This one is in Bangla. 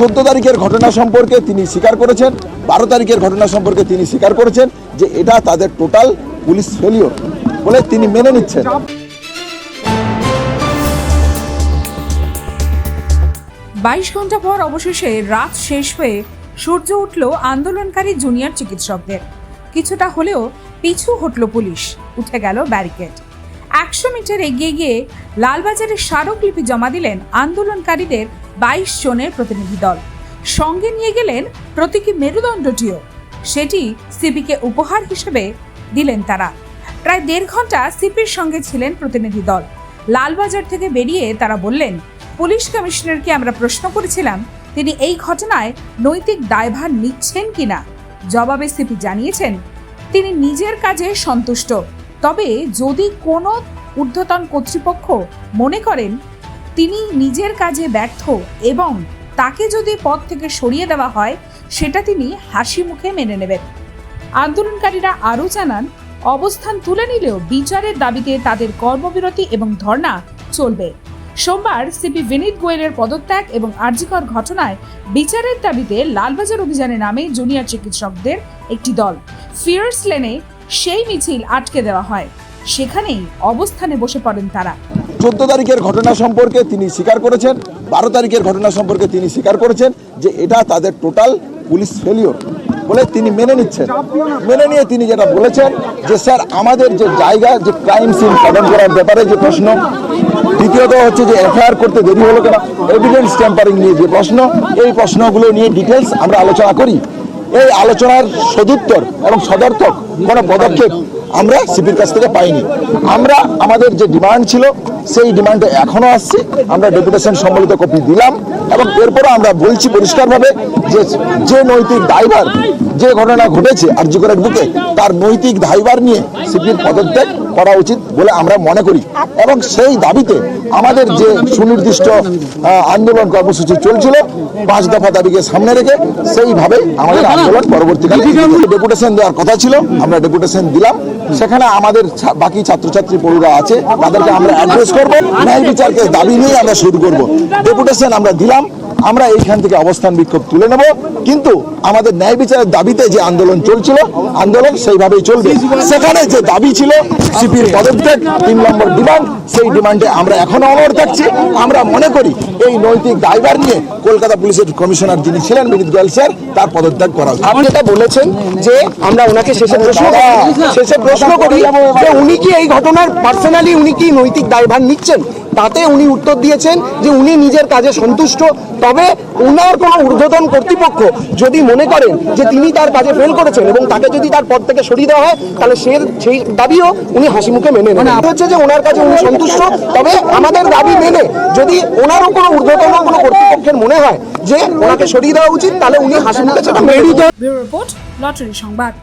14 তারিখের ঘটনা সম্পর্কে তিনি স্বীকার করেছেন, 12 তারিখের ঘটনা সম্পর্কে তিনি স্বীকার করেছেন যে এটা তাদের টোটাল পুলিশ ফেলিওর বলে তিনি মেনে নিচ্ছেন। 22 ঘন্টা পর অবশেষে রাত শেষ হয়ে সূর্য উঠল আন্দোলনকারী জুনিয়র চিকিৎসকদের। কিছুটা হলেও পিছু হটল পুলিশ, উঠে গেল ব্যারিকেড। 100 মিটার এগিয়ে গিয়ে লালবাজারের স্মারকলিপি জমা দিলেন আন্দোলনকারীদের 22 জনের প্রতিনিধি দল। সঙ্গে নিয়ে গেলেন প্রতীকী মেরুদণ্ডটিও, সেটি সিপিকে উপহার হিসেবে দিলেন তারা। প্রায় 1.5 ঘন্টা সিপির সঙ্গে ছিলেন প্রতিনিধি দল। লালবাজার থেকে বেরিয়ে তারা বললেন, পুলিশ কমিশনারকে আমরা প্রশ্ন করেছিলাম তিনি এই ঘটনায় নৈতিক দায়ভার নিচ্ছেন কিনা। জবাবে সিপি জানিয়েছেন তিনি নিজের কাজে সন্তুষ্ট, তবে যদি কোনো ঊর্ধ্বতন কর্তৃপক্ষ মনে করেন তিনি নিজের কাজে ব্যর্থ এবং তাকে যদি পদ থেকে সরিয়ে দেওয়া হয় সেটা তিনি হাসি মুখে মেনে নেবেন। আন্দোলনকারীরা আরও জানান, অবস্থান তুলে নিলেও বিচারের দাবিতে তাদের কর্মবিরতি এবং ধর্ণা চলবে। সোমবার সিপি বিনীত গোয়েলের পদত্যাগ এবং আরজিকর ঘটনায় বিচারের দাবিতে লালবাজার অভিযানে নামে জুনিয়র চিকিৎসকদের একটি দল। ফিয়ার্স লেনে সেই মিছিল আটকে দেওয়া হয়, সেখানেই অবস্থানে বসে পড়েন তারা। 14 তারিখের ঘটনা সম্পর্কে তিনি স্বীকার করেছেন, 12 তারিখের ঘটনা সম্পর্কে তিনি স্বীকার করেছেন যে এটা তাদের টোটাল পুলিশ ফেলিওর বলে তিনি মেনে নিচ্ছেন। মেনে নিয়ে তিনি যেটা বলেছেন যে স্যার আমাদের যে জায়গা, যে ক্রাইম সিন তদন্ত করার ব্যাপারে যে প্রশ্ন, দ্বিতীয়ত হচ্ছে যে এফআইআর করতে দেরি হলো কেন, এভিডেন্স ট্যাম্পারিং নিয়ে যে প্রশ্ন, এই প্রশ্নগুলো নিয়ে ডিটেলস আমরা আলোচনা করি। এই আলোচনার সদুত্তর এবং সদর্থক কোনো পদক্ষেপ আমরা সিপির কাছ থেকে পাইনি। আমরা আমাদের যে ডিমান্ড ছিল সেই ডিমান্ডে এখনো আসছে। আমরা ডেপুটেশন সম্বলিত কপি দিলাম এবং এরপরও আমরা বলছি পরিষ্কারভাবে যে নৈতিক দায়ভার, যে ঘটনা ঘটেছে আরজিকরের বুকে, তার নৈতিক দায়ভার নিয়ে সিপির পদত্যাগ করা উচিত বলে আমরা মনে করি। এবং সেই দাবিতে আমাদের যে সুনির্দিষ্ট আন্দোলন কর্মসূচি চলছিল 5 দফা দাবিকে সামনে রেখে সেইভাবে আমাদের আন্দোলন পরবর্তীকালে ডেপুটেশন দেওয়ার কথা ছিল, আমরা ডেপুটেশন দিলাম। সেখানে আমাদের বাকি ছাত্রছাত্রী পড়ুরা আছে, তাদেরকে আমরা অ্যাড্রেস করব, ন্যায় বিচারকে দাবি নিয়ে আমরা শুরু করব। ডেপুটেশন আমরা দিলাম, আমরা এইখান থেকে অবস্থান বিক্ষোভ তুলে নেব, কিন্তু আমাদের ন্যায় বিচারের দাবিতে যে আন্দোলন চলছিল, আন্দোলন সেইভাবেই চলবে। সেখানে যে দাবি ছিল সিপির পদত্যাগ 3 নম্বর ডিমান্ড, সেই ডিমান্ডে আমরা এখনো অনড় থাকছি। আমরা মনে করি এই নৈতিক দায়ভার নিয়ে কলকাতা পুলিশের কমিশনার যিনি ছিলেন বিনীত গোয়েল স্যার, তার পদত্যাগ করা উচিত। আপনি যেটা বলেছেন যে আমরা ওনাকে শেষে প্রশ্ন করি যে উনি কি এই ঘটনার পার্সোনালি উনি কি নৈতিক দায়ভার নিচ্ছেন, তাতে উনি উত্তর দিয়েছেন যে উনি নিজের কাজে সন্তুষ্ট, তবে উনার কোনো ঊর্ধ্বতন কর্তৃপক্ষ যদি মনে করেন যে তিনি তার কাজে ফেল করেছেন এবং তাকে যদি তার পদ থেকে সরিয়ে দেওয়া হয় তাহলে সেই দাবিও উনি হাসি মুখে মেনে নেন। হচ্ছে যে ওনার কাজে উনি সন্তুষ্ট, তবে আমাদের দাবি মেনে যদি ওনারও কোনো ঊর্ধ্বতন কোনো কর্তৃপক্ষের মনে হয় যে ওনাকে সরিয়ে দেওয়া উচিত তাহলে উনি হাসি মুখে সেটা মেনে নেন। ব্যুরো রিপোর্ট, লটারি সংবাদ।